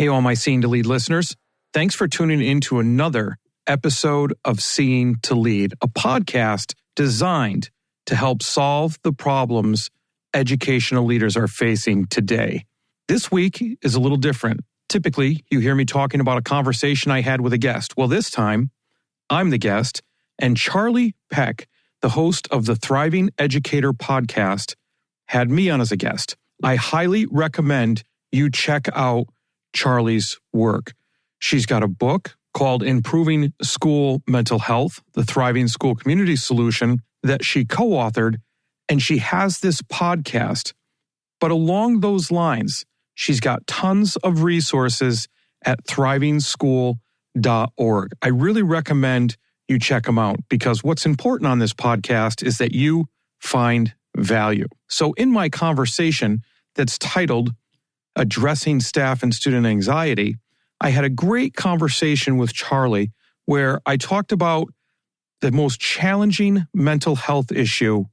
Hey, all my Seeing to Lead listeners. Thanks for tuning in to another episode of Seeing to Lead, a podcast designed to help solve the problems educational leaders are facing today. This week is a little different. Typically, you hear me talking about a conversation I had with a guest. Well, this time, I'm the guest, and Charlie Peck, the host of the Thriving Educator podcast, had me on as a guest. I highly recommend you check out Charlie's work. She's got a book called Improving School Mental Health, the Thriving School Community Solution, that she co-authored, and she has this podcast. But along those lines, she's got tons of resources at thrivingschool.org. I really recommend you check them out because what's important on this podcast is that you find value. So in my conversation that's titled Addressing Staff and Student Anxiety, I had a great conversation with Charlie where I talked about the most challenging mental health issue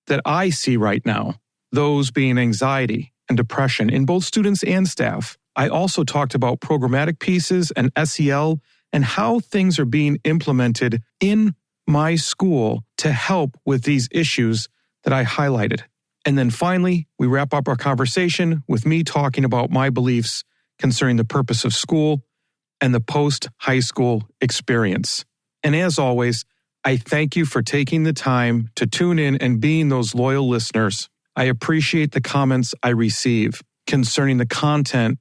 that I see right now, those being anxiety and depression in both students and staff. I also talked about programmatic pieces and SEL and how things are being implemented in my school to help with these issues that I highlighted. And then finally, we wrap up our conversation with me talking about my beliefs concerning the purpose of school and the post-high school experience. And as always, I thank you for taking the time to tune in and being those loyal listeners. I appreciate the comments I receive concerning the content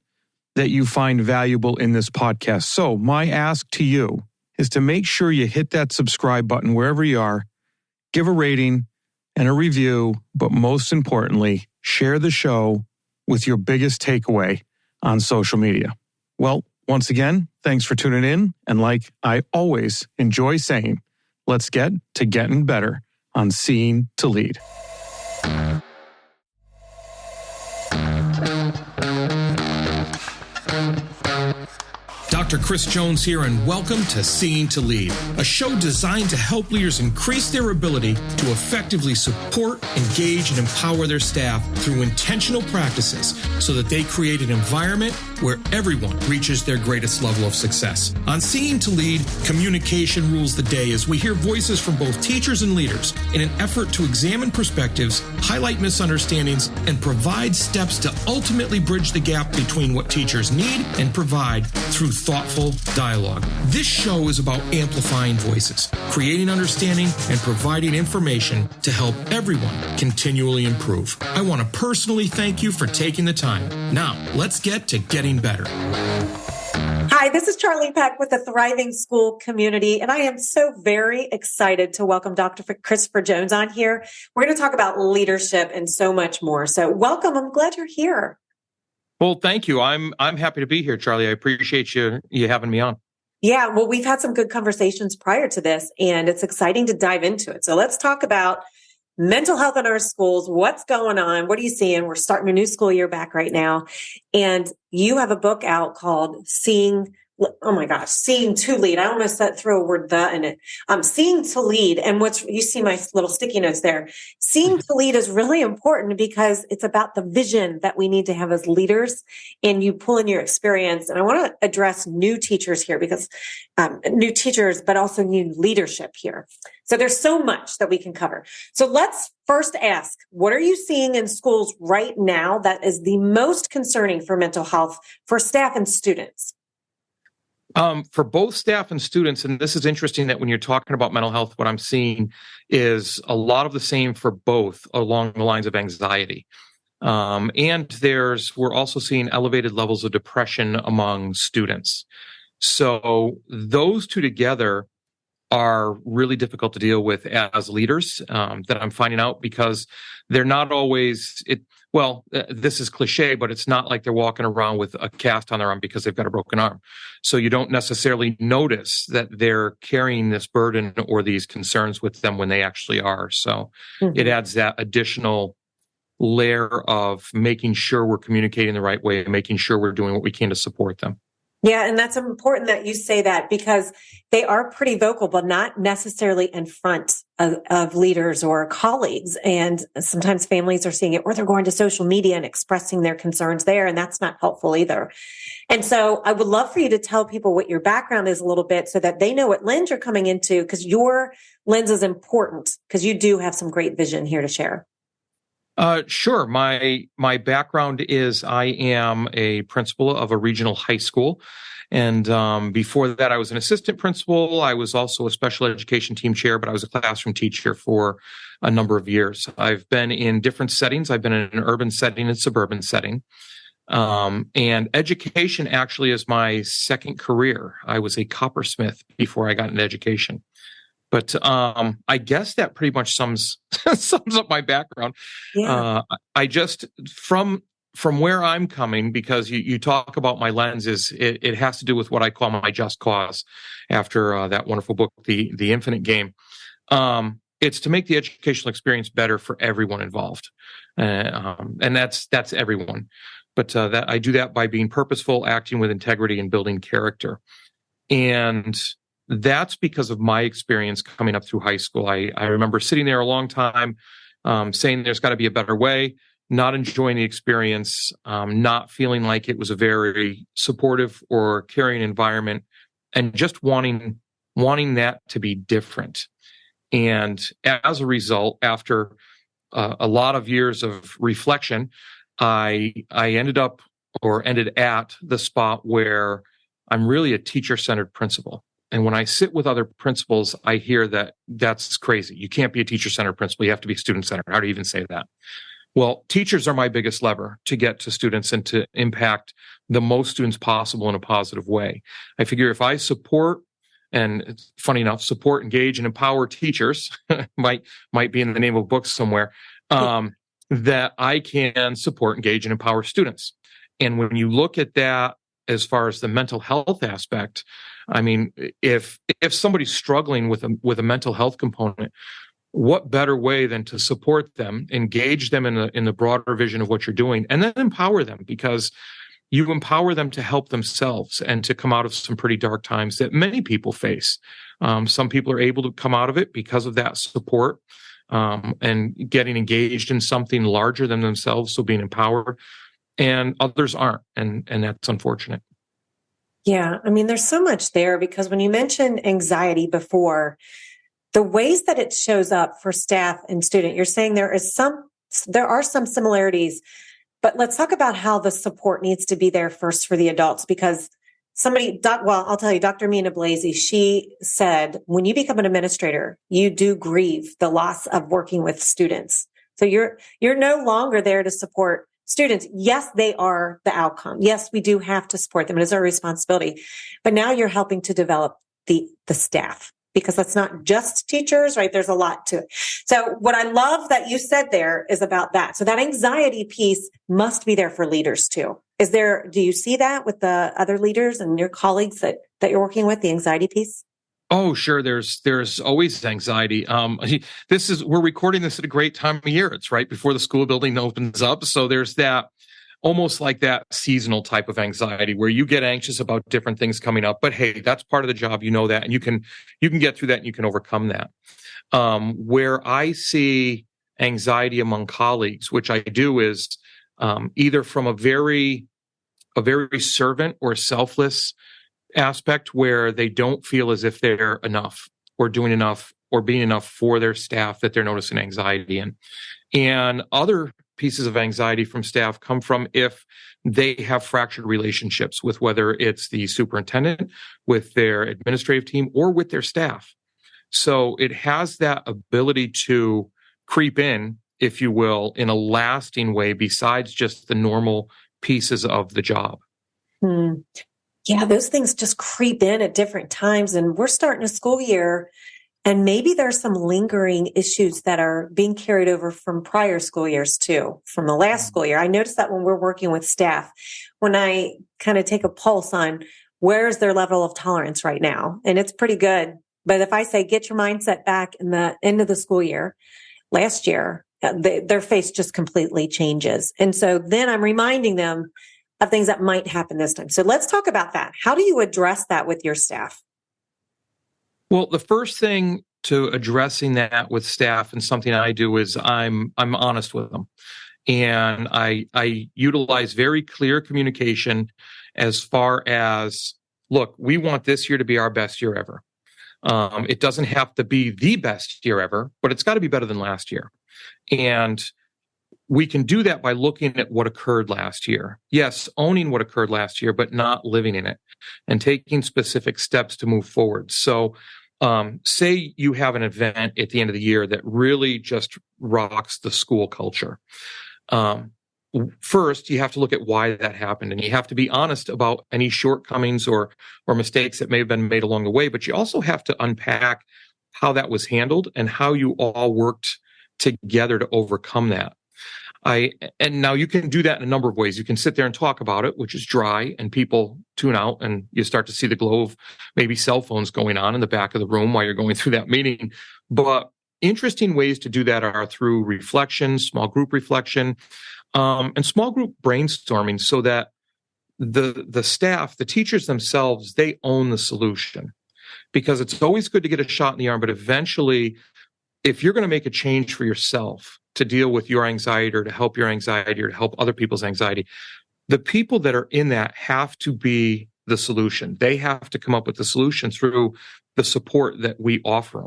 that you find valuable in this podcast. So my ask to you is to make sure you hit that subscribe button wherever you are, give a rating and a review, but most importantly, share the show with your biggest takeaway on social media. Well, once again, thanks for tuning in. And like I always enjoy saying, let's get to getting better on Seeing to Lead. Dr. Chris Jones here, and welcome to Seeing to Lead, a show designed to help leaders increase their ability to effectively support, engage, and empower their staff through intentional practices so that they create an environment where everyone reaches their greatest level of success. On Seeing to Lead, communication rules the day as we hear voices from both teachers and leaders in an effort to examine perspectives, highlight misunderstandings, and provide steps to ultimately bridge the gap between what teachers need and provide through thoughtful dialogue. This show is about amplifying voices, creating understanding, and providing information to help everyone continually improve. I want to personally thank you for taking the time. Now, let's get to getting better. Hi, this is Charlie Peck with the Thriving School Community, and I am so very excited to welcome Dr. Christopher Jones on here. We're going to talk about leadership and so much more. So welcome. I'm glad you're here. Well, thank you. I'm happy to be here, Charlie. I appreciate you having me on. Yeah, well, we've had some good conversations prior to this, and it's exciting to dive into it. So let's talk about mental health in our schools. What's going on? What are you seeing? We're starting a new school year back right now. And you have a book out called Seeing to Lead. I almost threw a word "the" in it. Seeing to Lead. And you see my little sticky notes there. Seeing to Lead is really important because it's about the vision that we need to have as leaders, and you pull in your experience. And I want to address new teachers here because new teachers, but also new leadership here. So there's so much that we can cover. So let's first ask, what are you seeing in schools right now that is the most concerning for mental health for staff and students? For both staff and students, and this is interesting that when you're talking about mental health, what I'm seeing is a lot of the same for both along the lines of anxiety. And we're also seeing elevated levels of depression among students. So those two together are really difficult to deal with as leaders, that I'm finding out, because they're not always this is cliche, but it's not like they're walking around with a cast on their arm because they've got a broken arm. So you don't necessarily notice that they're carrying this burden or these concerns with them when they actually are. So it adds that additional layer of making sure we're communicating the right way, making sure we're doing what we can to support them. Yeah, and that's important that you say that because they are pretty vocal, but not necessarily in front of leaders or colleagues. And sometimes families are seeing it, or they're going to social media and expressing their concerns there, and that's not helpful either. And so I would love for you to tell people what your background is a little bit so that they know what lens you're coming into, because your lens is important because you do have some great vision here to share. Sure. My background is I am a principal of a regional high school. And before that, I was an assistant principal. I was also a special education team chair, but I was a classroom teacher for a number of years. I've been in different settings. I've been in an urban setting and suburban setting. And education actually is my second career. I was a coppersmith before I got into education. But I guess that pretty much sums up my background. Yeah. I just from where I'm coming, because you talk about my lenses, it has to do with what I call my just cause. After that wonderful book, The Infinite Game, it's to make the educational experience better for everyone involved, and that's everyone. But that I do that by being purposeful, acting with integrity, and building character. And that's because of my experience coming up through high school. I remember sitting there a long time, saying there's got to be a better way, not enjoying the experience, not feeling like it was a very supportive or caring environment, and just wanting that to be different. And as a result, after a lot of years of reflection, I ended at the spot where I'm really a teacher-centered principal. And when I sit with other principals, I hear that that's crazy. You can't be a teacher-centered principal. You have to be student-centered. How do you even say that? Well, teachers are my biggest lever to get to students and to impact the most students possible in a positive way. I figure if I support, and it's funny enough, support, engage, and empower teachers, might be in the name of books somewhere, that I can support, engage, and empower students. And when you look at that as far as the mental health aspect, I mean, if somebody's struggling with a mental health component, what better way than to support them, engage them in the broader vision of what you're doing, and then empower them, because you empower them to help themselves and to come out of some pretty dark times that many people face. Some people are able to come out of it because of that support, and getting engaged in something larger than themselves, so being empowered, and others aren't, and that's unfortunate. Yeah. I mean, there's so much there because when you mentioned anxiety before, the ways that it shows up for staff and student, you're saying there are some similarities, but let's talk about how the support needs to be there first for the adults, because I'll tell you, Dr. Mina Blasey, she said, when you become an administrator, you do grieve the loss of working with students. So you're no longer there to support students. Yes, they are the outcome. Yes, we do have to support them. It is our responsibility. But now you're helping to develop the staff, because that's not just teachers, right? There's a lot to it. So what I love that you said there is about that. So that anxiety piece must be there for leaders too. Do you see that with the other leaders and your colleagues that you're working with, the anxiety piece? Oh, sure. There's always anxiety. We're recording this at a great time of year. It's right before the school building opens up. So there's that, almost like that seasonal type of anxiety where you get anxious about different things coming up. But hey, that's part of the job. You know that, and you can get through that and you can overcome that. Where I see anxiety among colleagues, which I do, is either from a very servant or selfless aspect where they don't feel as if they're enough or doing enough or being enough for their staff, that they're noticing anxiety in. And other pieces of anxiety from staff come from if they have fractured relationships with, whether it's the superintendent, with their administrative team, or with their staff. So it has that ability to creep in, if you will, in a lasting way besides just the normal pieces of the job. Yeah, those things just creep in at different times. And we're starting a school year, and maybe there's some lingering issues that are being carried over from prior school years too, from the last school year. I noticed that when we're working with staff, when I kind of take a pulse on where's their level of tolerance right now, and it's pretty good. But if I say, get your mindset back in the end of the school year, last year, their face just completely changes. And so then I'm reminding them, of things that might happen this time. So let's talk about that. How do you address that with your staff? Well, the first thing to addressing that with staff, and something I do, is I'm honest with them. And I utilize very clear communication as far as, look, we want this year to be our best year ever. It doesn't have to be the best year ever, but it's got to be better than last year. And we can do that by looking at what occurred last year. Yes, owning what occurred last year, but not living in it and taking specific steps to move forward. So say you have an event at the end of the year that really just rocks the school culture. First, you have to look at why that happened, and you have to be honest about any shortcomings or mistakes that may have been made along the way. But you also have to unpack how that was handled and how you all worked together to overcome that. And now you can do that in a number of ways. You can sit there and talk about it, which is dry, and people tune out, and you start to see the glow of maybe cell phones going on in the back of the room while you're going through that meeting. But interesting ways to do that are through reflection, small group reflection, and small group brainstorming, so that the staff, the teachers themselves, they own the solution. Because it's always good to get a shot in the arm, but eventually, if you're going to make a change for yourself to deal with your anxiety or to help your anxiety or to help other people's anxiety, the people that are in that have to be the solution. They have to come up with the solution through the support that we offer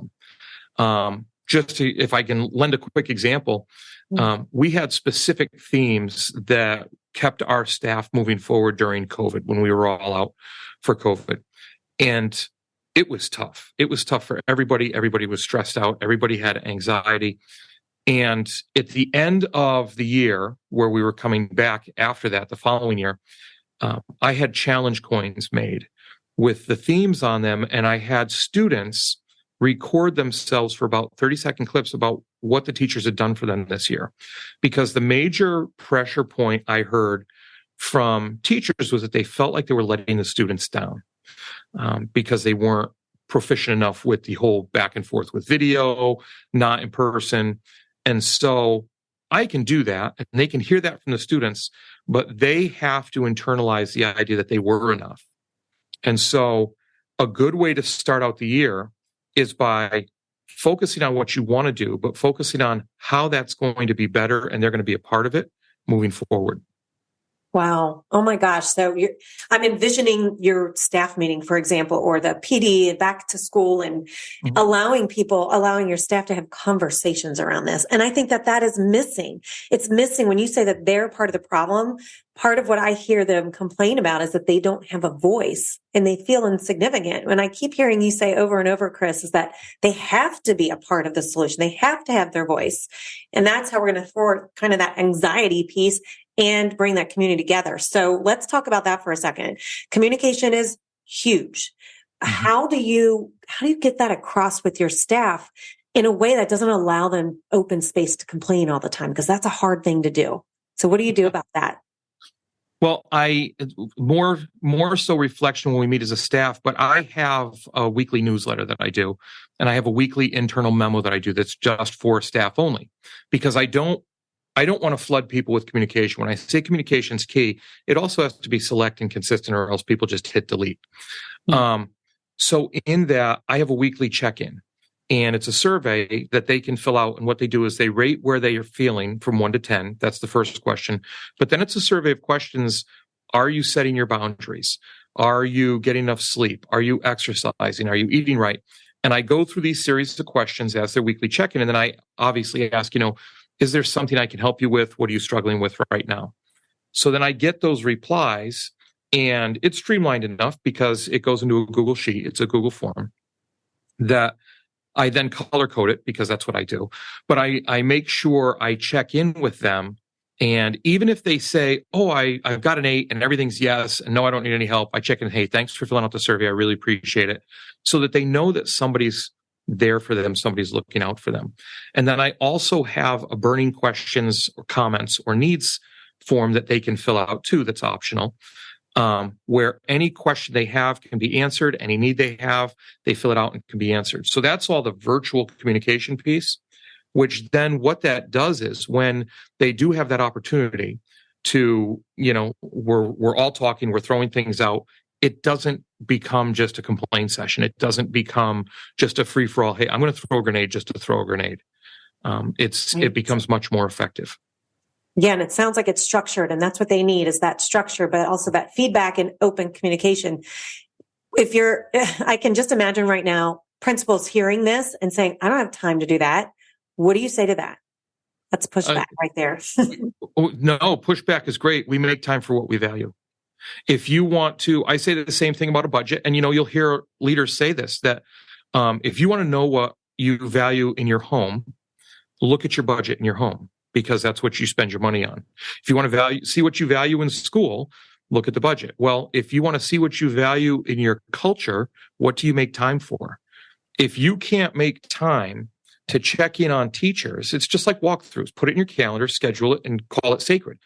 them. If I can lend a quick example, we had specific themes that kept our staff moving forward during COVID when we were all out for COVID. And it was tough. It was tough for everybody. Everybody was stressed out. Everybody had anxiety. And at the end of the year, where we were coming back after that, the following year, I had challenge coins made with the themes on them. And I had students record themselves for about 30-second clips about what the teachers had done for them this year. Because the major pressure point I heard from teachers was that they felt like they were letting the students down because they weren't proficient enough with the whole back and forth with video, not in person. And so I can do that, and they can hear that from the students, but they have to internalize the idea that they were enough. And so a good way to start out the year is by focusing on what you want to do, but focusing on how that's going to be better, and they're going to be a part of it moving forward. Wow. Oh my gosh. So I'm envisioning your staff meeting, for example, or the PD back to school, and allowing your staff to have conversations around this. And I think that is missing. It's missing when you say that they're part of the problem. Part of what I hear them complain about is that they don't have a voice and they feel insignificant. And I keep hearing you say over and over, Chris, is that they have to be a part of the solution. They have to have their voice. And that's how we're going to thwart kind of that anxiety piece and bring that community together. So let's talk about that for a second. Communication is huge. How do you get that across with your staff in a way that doesn't allow them open space to complain all the time? Because that's a hard thing to do. So what do you do about that? Well, I more so reflection when we meet as a staff, but I have a weekly newsletter that I do, and I have a weekly internal memo that I do that's just for staff only, because I don't want to flood people with communication. When I say communication is key, it also has to be select and consistent, or else people just hit delete. So in that, I have a weekly check-in, and it's a survey that they can fill out. And what they do is they rate where they are feeling from 1 to 10. That's the first question. But then it's a survey of questions. Are you setting your boundaries? Are you getting enough sleep? Are you exercising? Are you eating right? And I go through these series of questions as their weekly check-in. And then I obviously ask, is there something I can help you with? What are you struggling with right now? So then I get those replies, and it's streamlined enough because it goes into a Google Sheet. It's a Google form that I then color code it, because that's what I do. But I make sure I check in with them. And even if they say, oh, I've got an 8 and everything's yes, and no, I don't need any help, I check in, hey, thanks for filling out the survey. I really appreciate it. So that they know that somebody's there for them, somebody's looking out for them. And then I also have a burning questions or comments or needs form that they can fill out too, that's optional, where any question they have can be answered, any need they have, they fill it out and can be answered. So that's all the virtual communication piece, which then what that does is when they do have that opportunity, to, we're all talking, we're throwing things out. It doesn't become just a complaint session. It doesn't become just a free for all. Hey, I'm going to throw a grenade just to throw a grenade. It becomes much more effective. Yeah, and it sounds like it's structured, and that's what they need, is that structure, but also that feedback and open communication. I can just imagine right now, principals hearing this and saying, I don't have time to do that. What do you say to that? That's pushback right there. No, pushback is great. We make time for what we value. If you want to, I say the same thing about a budget, and you'll hear leaders say this, that if you want to know what you value in your home, look at your budget in your home, because that's what you spend your money on. If you want to see what you value in school, look at the budget. Well, if you want to see what you value in your culture, what do you make time for? If you can't make time to check in on teachers, it's just like walkthroughs. Put it in your calendar, schedule it, and call it sacred.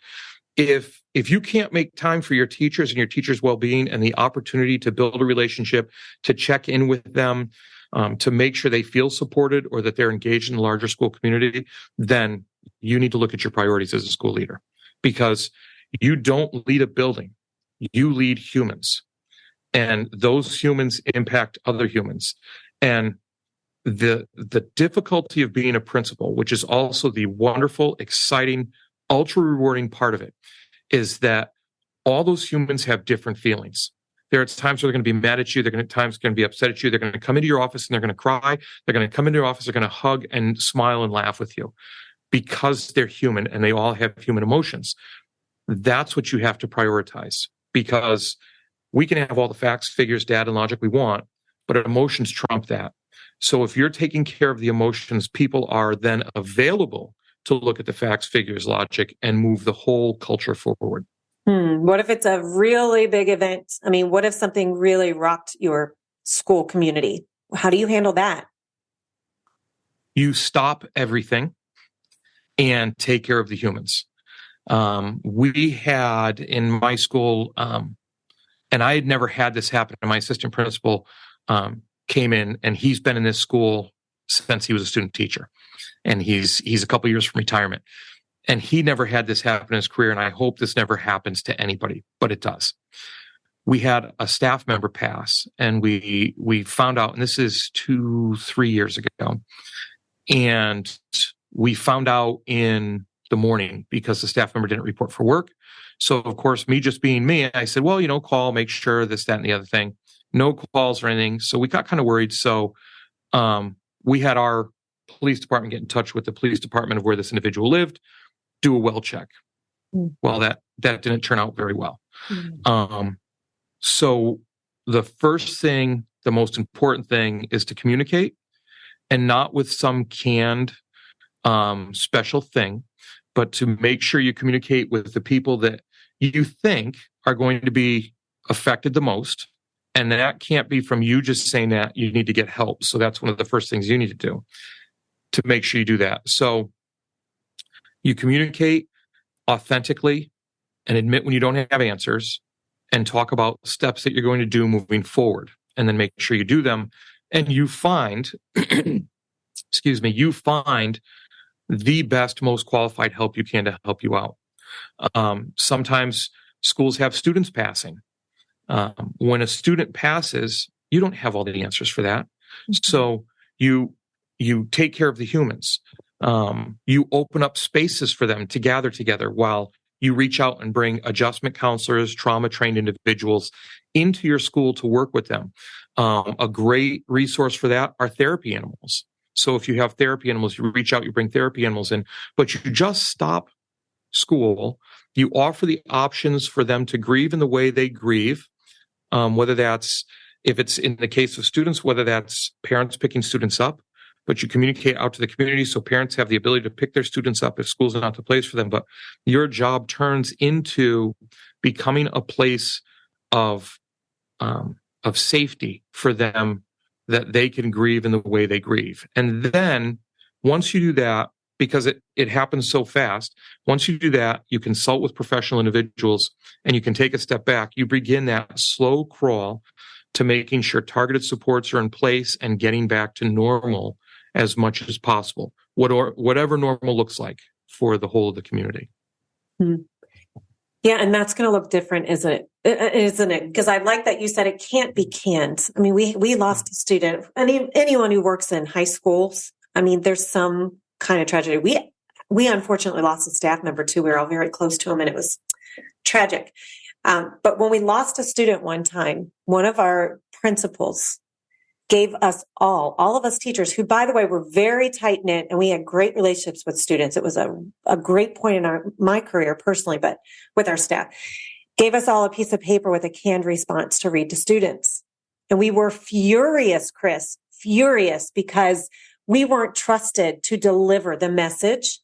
If you can't make time for your teachers and your teachers' well-being and the opportunity to build a relationship, to check in with them, to make sure they feel supported or that they're engaged in the larger school community, then you need to look at your priorities as a school leader, because you don't lead a building, you lead humans, and those humans impact other humans. And the difficulty of being a principal, which is also the wonderful, exciting, ultra rewarding part of it, is that all those humans have different feelings. There are times where they're going to be mad at you. They're going to be upset at you. They're going to come into your office and they're going to cry. They're going to come into your office. They're going to hug and smile and laugh with you, because they're human and they all have human emotions. That's what you have to prioritize, because we can have all the facts, figures, data, and logic we want, but emotions trump that. So if you're taking care of the emotions, people are then available to look at the facts, figures, logic, and move the whole culture forward. What if it's a really big event? I mean, what if something really rocked your school community? How do you handle that? You stop everything and take care of the humans. We had in my school, and I had never had this happen, and my assistant principal came in, and he's been in this school since he was a student teacher, and he's a couple years from retirement. And he never had this happen in his career, and I hope this never happens to anybody, but it does. We had a staff member pass, and we found out, and this is 2-3 years ago, and we found out in the morning because the staff member didn't report for work. So, of course, me just being me, I said, well, call, make sure this, that, and the other thing. No calls or anything. So we got kind of worried. So we had our police department get in touch with the police department of where this individual lived, do a well check. Well, that didn't turn out very well. So the first thing, the most important thing, is to communicate, and not with some canned special thing, but to make sure you communicate with the people that you think are going to be affected the most. And that can't be from you just saying that you need to get help. So that's one of the first things you need to do to make sure you do that. So you communicate authentically and admit when you don't have answers, and talk about steps that you're going to do moving forward, and then make sure you do them. And you find, you find the best, most qualified help you can to help you out. Sometimes schools have students passing. When a student passes, you don't have all the answers for that. So you take care of the humans. You open up spaces for them to gather together while you reach out and bring adjustment counselors, trauma-trained individuals into your school to work with them. A great resource for that are therapy animals. So if you have therapy animals, you reach out, you bring therapy animals in, but you just stop school. You offer the options for them to grieve in the way they grieve, whether that's, if it's in the case of students, whether that's parents picking students up, but you communicate out to the community so parents have the ability to pick their students up if school's not the place for them. But your job turns into becoming a place of safety for them, that they can grieve in the way they grieve. And then once you do that, because it happens so fast, once you do that, you consult with professional individuals and you can take a step back. You begin that slow crawl to making sure targeted supports are in place and getting back to normal as much as possible, whatever normal looks like for the whole of the community. Yeah, and that's going to look different, isn't it? Isn't it? Because I like that you said it can't be canned. I mean, we lost a student. Anyone who works in high schools, I mean, there's some kind of tragedy. We unfortunately lost a staff member too. We were all very close to him, and it was tragic. But when we lost a student one time, one of our principals gave us all of us teachers, who, by the way, were very tight knit, and we had great relationships with students. It was a great point in my career personally, but with our staff, gave us all a piece of paper with a canned response to read to students. And we were furious, Chris, furious, because we weren't trusted to deliver the message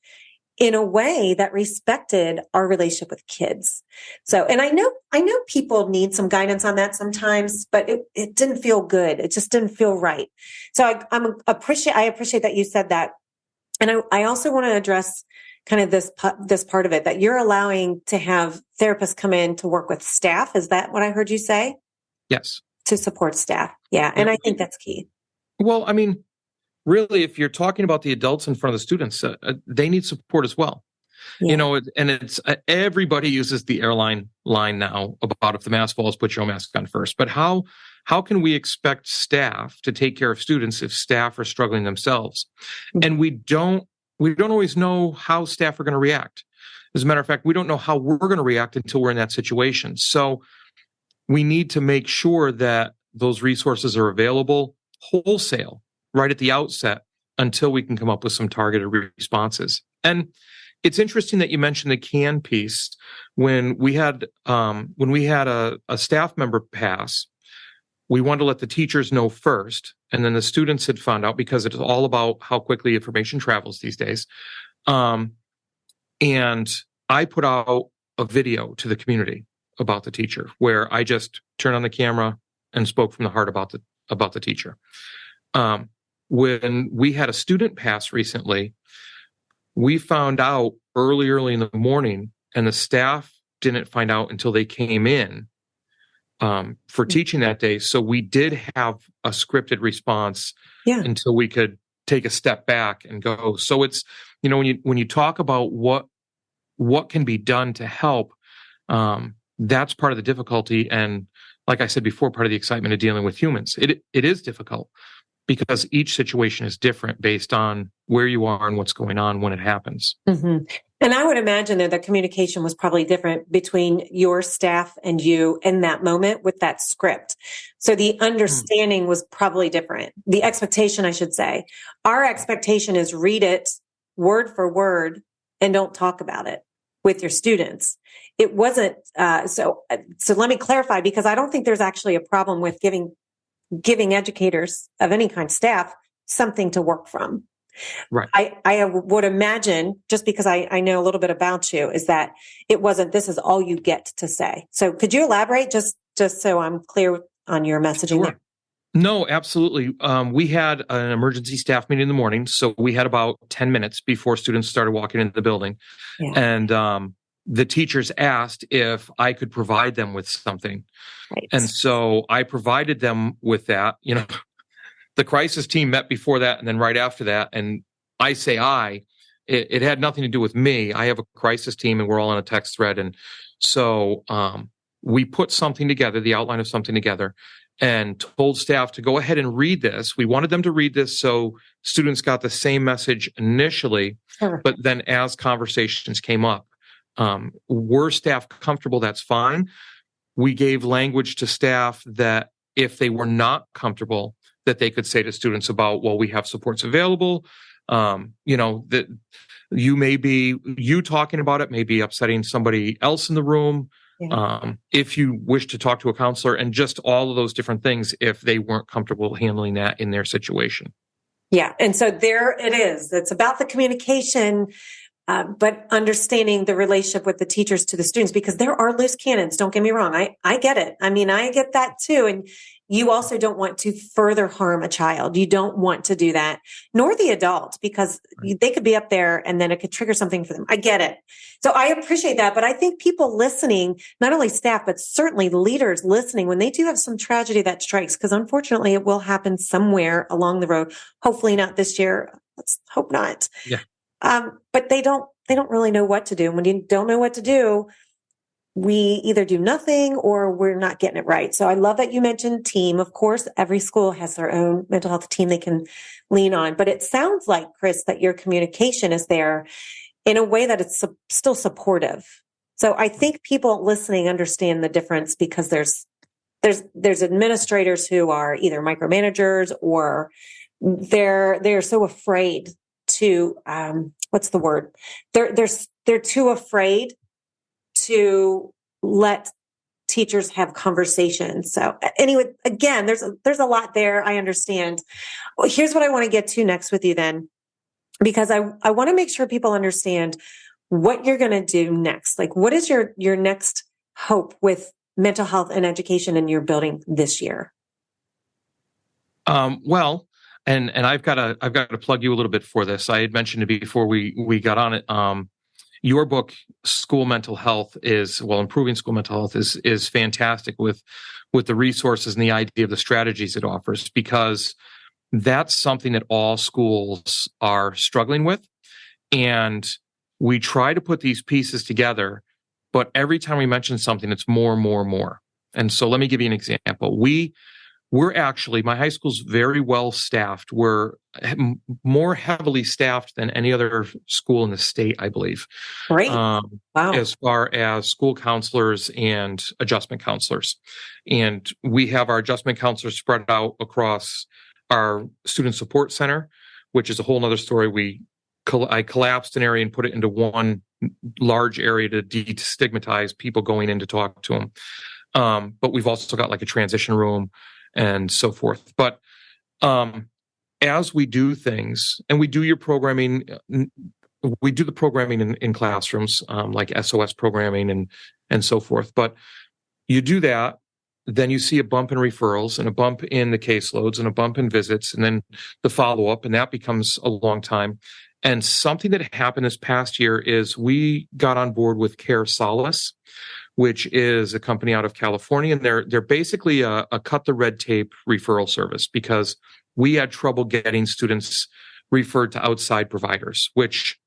in a way that respected our relationship with kids. So, and I know people need some guidance on that sometimes, but it didn't feel good. It just didn't feel right. So I appreciate that you said that. And I also want to address kind of this part of it, that you're allowing to have therapists come in to work with staff. Is that what I heard you say? Yes. To support staff. Yeah. And I think that's key. Well, I mean, really, if you're talking about the adults in front of the students, they need support as well. Yeah. You know, and it's everybody uses the airline line now about, if the mask falls, put your own mask on first. But how can we expect staff to take care of students if staff are struggling themselves? Mm-hmm. And we don't always know how staff are going to react. As a matter of fact, we don't know how we're going to react until we're in that situation. So we need to make sure that those resources are available wholesale right at the outset until we can come up with some targeted responses. And it's interesting that you mentioned the can piece. When we had a staff member pass, we wanted to let the teachers know first, and then the students had found out, because it's all about how quickly information travels these days. And I put out a video to the community about the teacher, where I just turned on the camera and spoke from the heart about the teacher. When we had a student pass recently, we found out early in the morning, and the staff didn't find out until they came in for teaching that day. So we did have a scripted response until we could take a step back and go. So it's, you know, when you talk about what can be done to help, that's part of the difficulty. And like I said before, part of the excitement of dealing with humans. It is difficult, because each situation is different based on where you are and what's going on when it happens. Mm-hmm. And I would imagine that the communication was probably different between your staff and you in that moment with that script. So the understanding was probably different. The expectation, I should say. Our expectation is read it word for word and don't talk about it with your students. It wasn't, so let me clarify, because I don't think there's actually a problem with giving educators of any kind, staff, something to work from. Right. I would imagine, just because I know a little bit about you, is that it wasn't, this is all you get to say. So could you elaborate just so I'm clear on your messaging? Sure. No, absolutely. We had an emergency staff meeting in the morning. So we had about 10 minutes before students started walking into the building. Yeah. And the teachers asked if I could provide them with something. Right. And so I provided them with that. You know, the crisis team met before that and then right after that. And I say it had nothing to do with me. I have a crisis team and we're all on a text thread. And so we put something together, the outline of something together, and told staff to go ahead and read this. We wanted them to read this so students got the same message initially, but then as conversations came up, were staff comfortable? That's fine. We gave language to staff that if they were not comfortable, that they could say to students about, well, we have supports available. You know, that you talking about it may be upsetting somebody else in the room. Yeah. If you wish to talk to a counselor, and just all of those different things if they weren't comfortable handling that in their situation. Yeah. And so there it is. It's about the communication, but understanding the relationship with the teachers to the students, because there are loose cannons. Don't get me wrong. I get it. I mean, I get that too. And you also don't want to further harm a child. You don't want to do that, nor the adult, because they could be up there and then it could trigger something for them. I get it. So I appreciate that. But I think people listening, not only staff, but certainly leaders listening, when they do have some tragedy that strikes, because unfortunately it will happen somewhere along the road. Hopefully not this year. Let's hope not. Yeah. But they don't really know what to do. And when you don't know what to do, we either do nothing or we're not getting it right. So I love that you mentioned team. Of course, every school has their own mental health team they can lean on, but it sounds like, Chris, that your communication is there in a way that it's still supportive. So I think people listening understand the difference, because there's administrators who are either micromanagers, or they're so afraid to what's the word? They're too afraid to let teachers have conversations. So anyway, again, there's a lot there. I understand. Well, here's what I want to get to next with you then, because I want to make sure people understand what you're going to do next. Like, what is your next hope with mental health and education in your building this year? Well, and I've got to plug you a little bit for this. I had mentioned it before we got on it. Your book, School Mental Health, Improving School Mental Health is fantastic with the resources and the idea of the strategies it offers, because that's something that all schools are struggling with. And we try to put these pieces together, but every time we mention something, it's more and more and more. And so let me give you an example. We're actually, my high school's very well staffed. We're more heavily staffed than any other school in the state, I believe. Great. Wow. As far as school counselors and adjustment counselors. And we have our adjustment counselors spread out across our student support center, which is a whole nother story. I collapsed an area and put it into one large area to destigmatize people going in to talk to them. But we've also got like a transition room and so forth. But as we do things, and we do your programming, we do the programming in classrooms, like SOS programming and so forth. But you do that, then you see a bump in referrals and a bump in the caseloads and a bump in visits, and then the follow-up, and that becomes a long time. And something that happened this past year is we got on board with Care Solace, which is a company out of California, and they're basically a cut the red tape referral service, because we had trouble getting students referred to outside providers, which,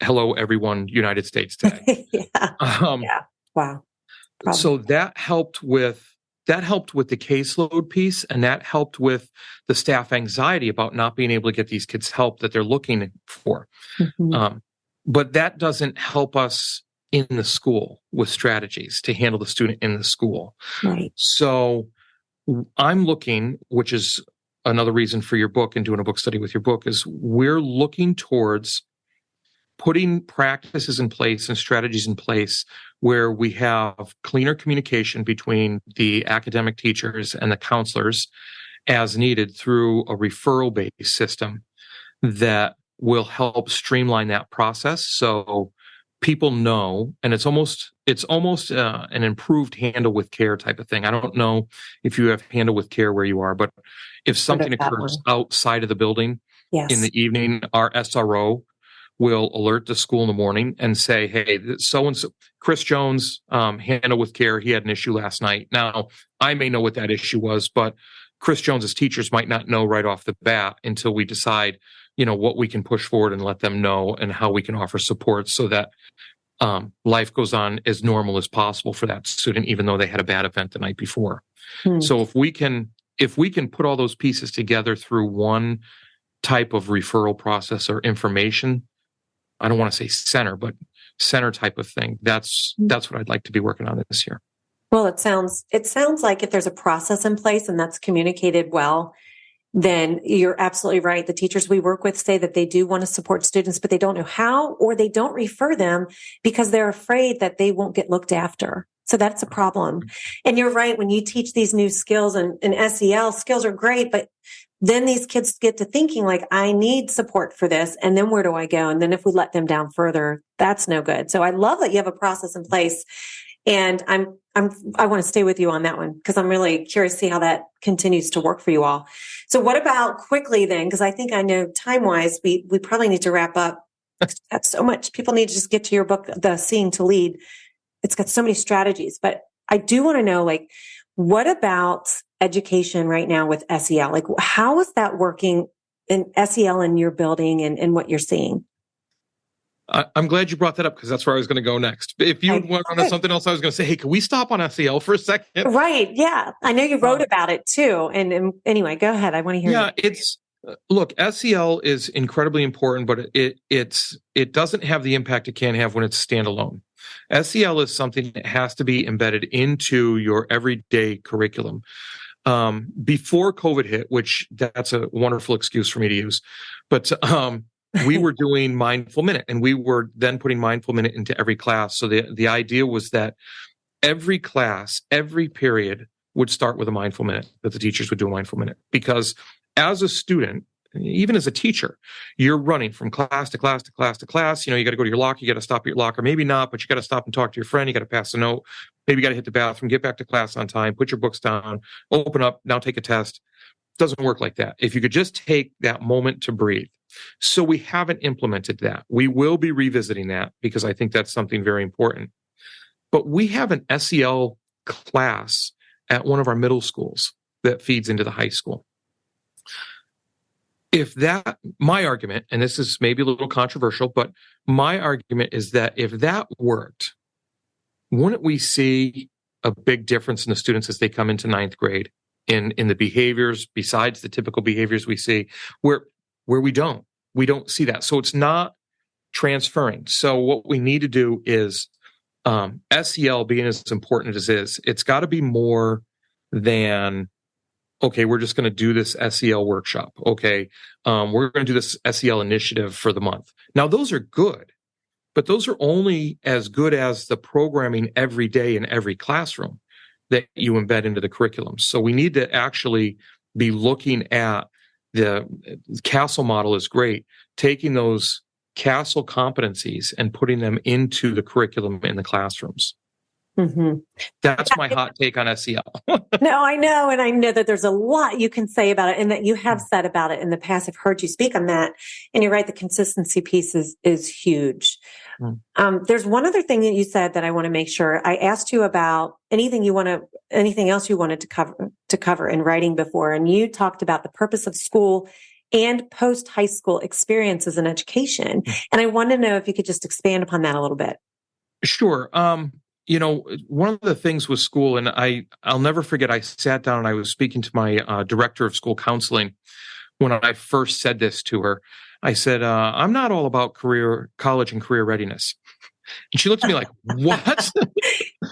hello everyone, United States today. Yeah. Yeah. Wow. Problem. So that helped with the caseload piece, and that helped with the staff anxiety about not being able to get these kids help that they're looking for. Mm-hmm. But that doesn't help us in the school with strategies to handle the student in the school. Right. So I'm looking, which is another reason for your book and doing a book study with your book, is we're looking towards putting practices in place and strategies in place where we have cleaner communication between the academic teachers and the counselors as needed through a referral-based system that will help streamline that process. So people know, and it's almost an improved handle with care type of thing. I don't know if you have handle with care where you are, but if something occurs outside of the building in the evening, our SRO will alert the school in the morning and say, hey, so-and-so, Chris Jones, handle with care, he had an issue last night. Now, I may know what that issue was, but Chris Jones's teachers might not know right off the bat until we decide, what we can push forward and let them know, and how we can offer support so that life goes on as normal as possible for that student, even though they had a bad event the night before. So if we can put all those pieces together through one type of referral process or information, I don't want to say center, but center type of thing, that's what I'd like to be working on this year. Well, it sounds like if there's a process in place and that's communicated well, then you're absolutely right. The teachers we work with say that they do want to support students, but they don't know how, or they don't refer them because they're afraid that they won't get looked after. So that's a problem. And you're right. When you teach these new skills and SEL, skills are great, but then these kids get to thinking like, I need support for this. And then where do I go? And then if we let them down further, that's no good. So I love that you have a process in place. And I want to stay with you on that one, because I'm really curious to see how that continues to work for you all. So what about quickly then? Because I think I know time-wise, we probably need to wrap up. That's so much. People need to just get to your book, The Seeing to Lead. It's got so many strategies, but I do want to know, like, what about education right now with SEL? Like, how is that working in SEL in your building and what you're seeing? I'm glad you brought that up because that's where I was going to go next. If you went on to something else, I was going to say, hey, can we stop on SEL for a second? Right. Yeah. I know you wrote about it too. And anyway, go ahead. I want to hear you. It's look, SEL is incredibly important, but it doesn't have the impact it can have when it's standalone. SEL is something that has to be embedded into your everyday curriculum. Before COVID hit, which that's a wonderful excuse for me to use, but we were doing Mindful Minute, and we were then putting Mindful Minute into every class. So the idea was that every class, every period would start with a Mindful Minute, that the teachers would do a Mindful Minute. Because as a student, even as a teacher, you're running from class to class to class to class. You got to go to your locker, you got to stop at your locker, maybe not, but you got to stop and talk to your friend, you got to pass a note, maybe you got to hit the bathroom, get back to class on time, put your books down, open up, now take a test. It doesn't work like that. If you could just take that moment to breathe. So we haven't implemented that. We will be revisiting that because I think that's something very important. But we have an SEL class at one of our middle schools that feeds into the high school. My argument, and this is maybe a little controversial, but my argument is that if that worked, wouldn't we see a big difference in the students as they come into ninth grade in the behaviors besides the typical behaviors we see where we don't see that. So it's not transferring. So what we need to do is SEL being as important as it is, it's got to be more than, okay, we're just going to do this SEL workshop. Okay, we're going to do this SEL initiative for the month. Now, those are good, but those are only as good as the programming every day in every classroom that you embed into the curriculum. So we need to actually be looking at the Castle model is great, taking those Castle competencies and putting them into the curriculum in the classrooms. Mm-hmm. That's my hot take on SEL. No, I know. And I know that there's a lot you can say about it and that you have said about it in the past. I've heard you speak on that. And you're right. The consistency piece is huge. There's one other thing that you said that I want to make sure. I asked you about anything else you wanted to cover in writing before. And you talked about the purpose of school and post high school experiences in education. And I want to know if you could just expand upon that a little bit. Sure. One of the things with school, and I'll never forget, I sat down and I was speaking to my director of school counseling when I first said this to her. I said, I'm not all about college and career readiness. And she looked at me like, what?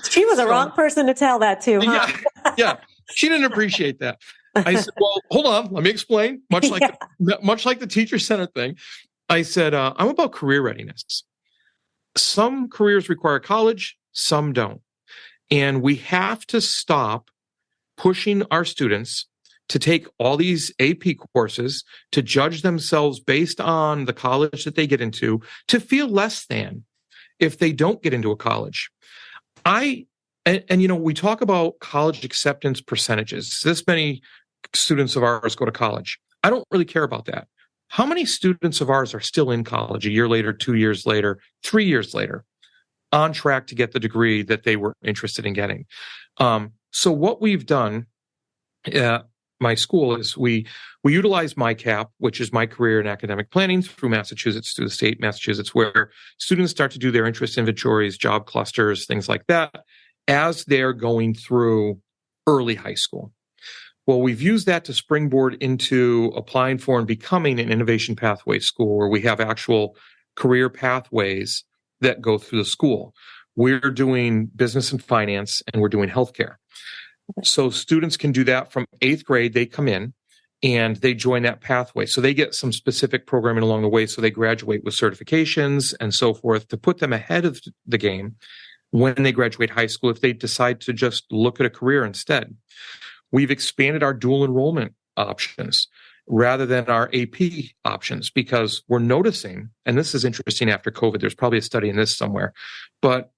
She was the wrong person to tell that to, huh? Yeah. She didn't appreciate that. I said, well, hold on, let me explain. Much like the teacher-centered thing, I said, I'm about career readiness. Some careers require college, some don't. And we have to stop pushing our students to take all these AP courses, to judge themselves based on the college that they get into, to feel less than if they don't get into a college. We talk about college acceptance percentages. This many students of ours go to college. I don't really care about that. How many students of ours are still in college a year later, 2 years later, 3 years later, on track to get the degree that they were interested in getting? So what we've done at my school is we utilize MyCap, which is my career in academic planning, through Massachusetts, through the state of Massachusetts, where students start to do their interest inventories, job clusters, things like that, as they're going through early high school. Well, we've used that to springboard into applying for and becoming an innovation pathway school, where we have actual career pathways that go through the school. We're doing business and finance, and we're doing healthcare. So students can do that from 8th grade. They come in and they join that pathway. So they get some specific programming along the way. So they graduate with certifications and so forth to put them ahead of the game when they graduate high school, if they decide to just look at a career instead. We've expanded our dual enrollment options rather than our AP options, because we're noticing, and this is interesting after COVID, there's probably a study in this somewhere, but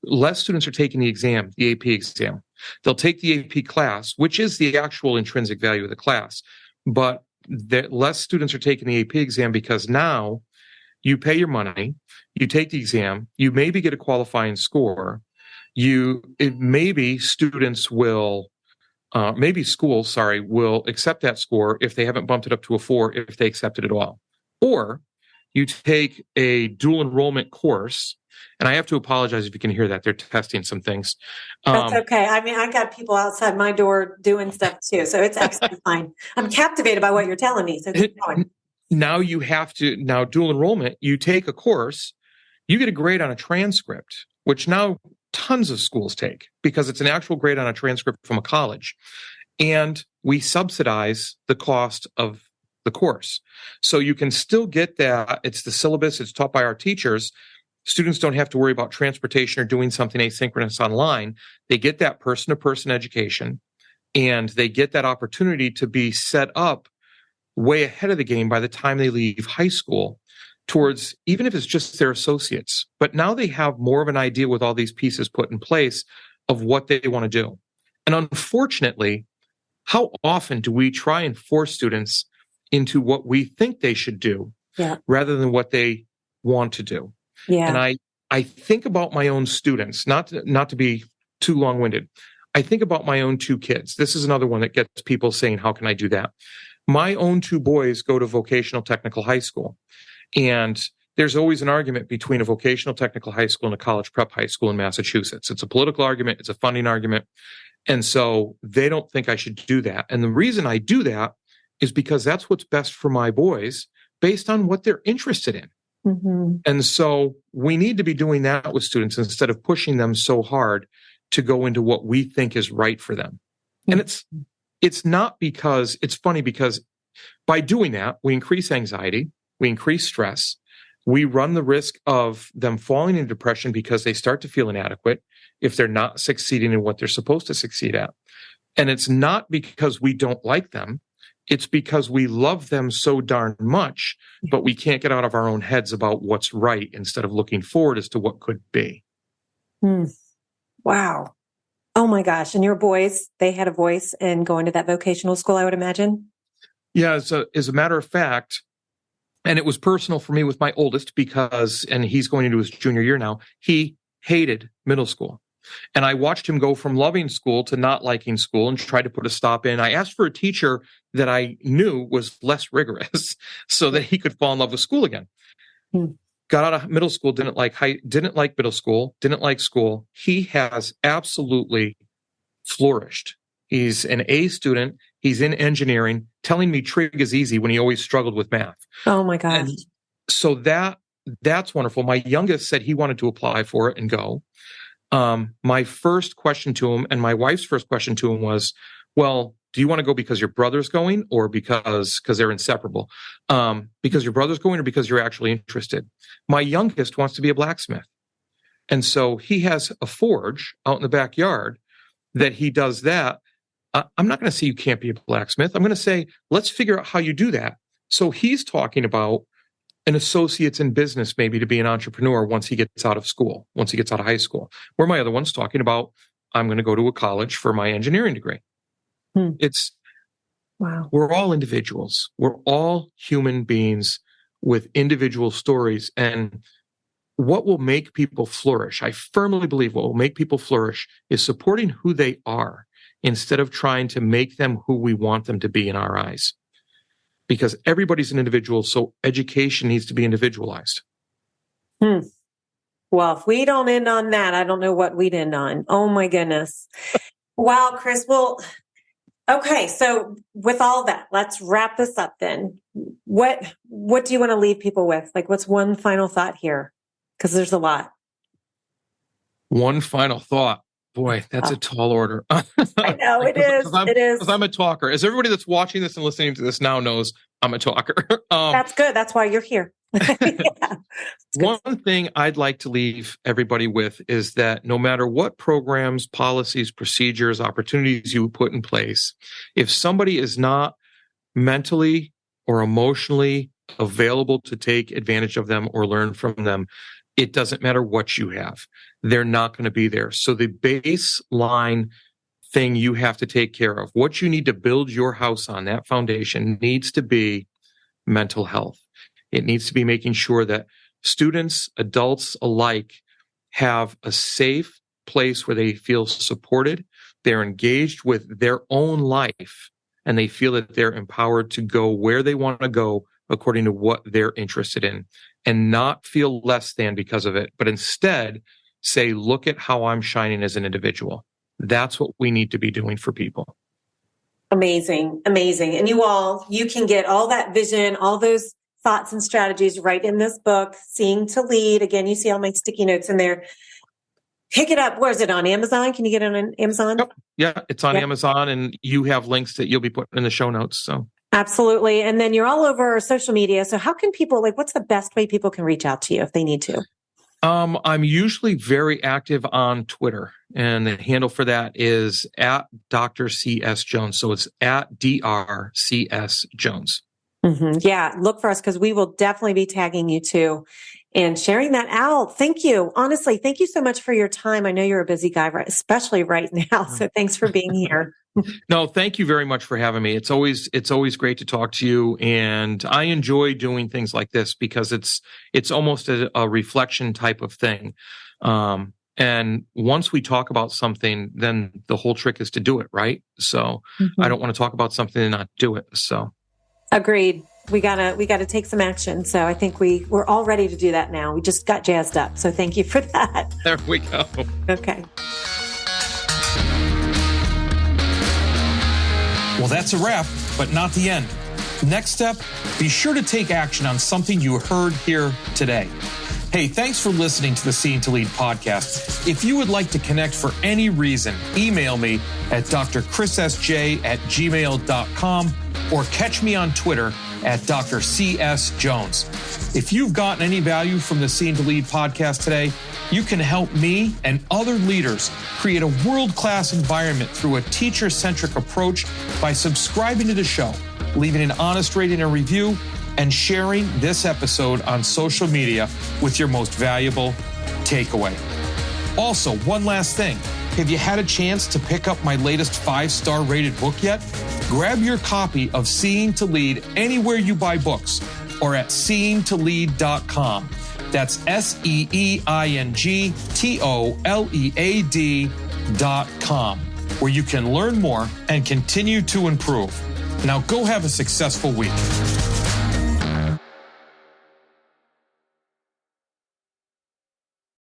less students are taking the exam, the AP exam. They'll take the AP class, which is the actual intrinsic value of the class, but less students are taking the AP exam because now you pay your money, you take the exam, you maybe get a qualifying score, maybe schools will accept that score if they haven't bumped it up to a 4, if they accept it at all. Or you take a dual enrollment course, and I have to apologize if you can hear that. They're testing some things. That's okay. I mean, I got people outside my door doing stuff too, so it's absolutely fine. I'm captivated by what you're telling me, so keep going. Now dual enrollment, you take a course, you get a grade on a transcript, which now tons of schools take because it's an actual grade on a transcript from a college. And we subsidize the cost of the course. So you can still get that. It's the syllabus. It's taught by our teachers. Students don't have to worry about transportation or doing something asynchronous online. They get that person-to-person education, and they get that opportunity to be set up way ahead of the game by the time they leave high school towards, even if it's just their associates. But now they have more of an idea with all these pieces put in place of what they want to do. And unfortunately, how often do we try and force students into what we think they should do rather than what they want to do? Yeah. And I think about my own students, not to be too long-winded. I think about my own two kids. This is another one that gets people saying, how can I do that? My own two boys go to vocational technical high school. And there's always an argument between a vocational technical high school and a college prep high school in Massachusetts. It's a political argument. It's a funding argument. And so they don't think I should do that. And the reason I do that is because that's what's best for my boys based on what they're interested in. Mm-hmm. And so we need to be doing that with students instead of pushing them so hard to go into what we think is right for them. Mm-hmm. And it's not because it's funny, because by doing that, we increase anxiety, we increase stress, we run the risk of them falling into depression because they start to feel inadequate if they're not succeeding in what they're supposed to succeed at. And it's not because we don't like them. It's because we love them so darn much, but we can't get out of our own heads about what's right instead of looking forward as to what could be. Wow. Oh my gosh. And your boys, they had a voice in going to that vocational school, I would imagine? Yeah, as a matter of fact, and it was personal for me with my oldest because, and he's going into his junior year now, he hated middle school. And I watched him go from loving school to not liking school and tried to put a stop in. I asked for a teacher that I knew was less rigorous so that he could fall in love with school again. Got out of middle school, didn't like middle school, didn't like school. He has absolutely flourished. He's an A student. He's in engineering, telling me trig is easy when he always struggled with math. Oh my gosh. And so that's wonderful. My youngest said he wanted to apply for it and go. My first question to him and my wife's first question to him was, well, do you want to go because your brother's going or because they're inseparable? Because your brother's going or because you're actually interested? My youngest wants to be a blacksmith. And so he has a forge out in the backyard that he does that. I'm not going to say you can't be a blacksmith. I'm going to say, let's figure out how you do that. So he's talking about an associate's in business, maybe to be an entrepreneur once he gets out of school, once he gets out of high school. Where my other one's talking about, I'm going to go to a college for my engineering degree. Wow. We're all individuals. We're all human beings with individual stories. And what will make people flourish, I firmly believe what will make people flourish is supporting who they are instead of trying to make them who we want them to be in our eyes. Because everybody's an individual, so education needs to be individualized. Well, if we don't end on that, I don't know what we'd end on. Oh my goodness. Wow, Chris. Well, okay. So with all that, let's wrap this up then. What do you want to leave people with? Like, what's one final thought here? Because there's a lot. One final thought. Boy, that's a tall order. I know it is. It is. Because I'm a talker. As everybody that's watching this and listening to this now knows, I'm a talker. That's good. That's why you're here. Yeah. One thing I'd like to leave everybody with is that no matter what programs, policies, procedures, opportunities you put in place, if somebody is not mentally or emotionally available to take advantage of them or learn from them, it doesn't matter what you have. They're not going to be there. So the baseline thing you have to take care of, what you need to build your house on, that foundation needs to be mental health. It needs to be making sure that students, adults alike, have a safe place where they feel supported, they're engaged with their own life, and they feel that they're empowered to go where they want to go according to what they're interested in, and not feel less than because of it, but instead say, look at how I'm shining as an individual. That's what we need to be doing for people. Amazing. Amazing. And you can get all that vision, all those thoughts and strategies right in this book, Seeing to Lead. Again, you see all my sticky notes in there. Pick it up. Where is it, on Amazon? Can you get it on Amazon? Yep. Yeah, it's on Amazon, and you have links that you'll be putting in the show notes. So absolutely. And then you're all over social media. So how can people, what's the best way people can reach out to you if they need to? I'm usually very active on Twitter, and the handle for that is at Dr. C.S. Jones. So it's at DRCS Jones. Mm-hmm. Yeah, look for us because we will definitely be tagging you too and sharing that out. Thank you. Honestly, thank you so much for your time. I know you're a busy guy, especially right now. So thanks for being here. No, thank you very much for having me. It's always great to talk to you, and I enjoy doing things like this because it's almost a reflection type of thing. And once we talk about something, then the whole trick is to do it, right? So I don't want to talk about something and not do it. So agreed. We gotta take some action. So I think we're all ready to do that now. We just got jazzed up. So thank you for that. There we go. Okay. Well, that's a wrap, but not the end. Next step, be sure to take action on something you heard here today. Hey, thanks for listening to the Seeing to Lead podcast. If you would like to connect for any reason, email me at drchrissj@gmail.com or catch me on Twitter at Dr. C.S. Jones. If you've gotten any value from the Seeing to Lead podcast today, you can help me and other leaders create a world-class environment through a teacher-centric approach by subscribing to the show, leaving an honest rating and review, and sharing this episode on social media with your most valuable takeaway. Also, one last thing. Have you had a chance to pick up my latest 5-star rated book yet? Grab your copy of Seeing to Lead anywhere you buy books or at seeingtolead.com. That's seeingtolead.com, where you can learn more and continue to improve. Now go have a successful week.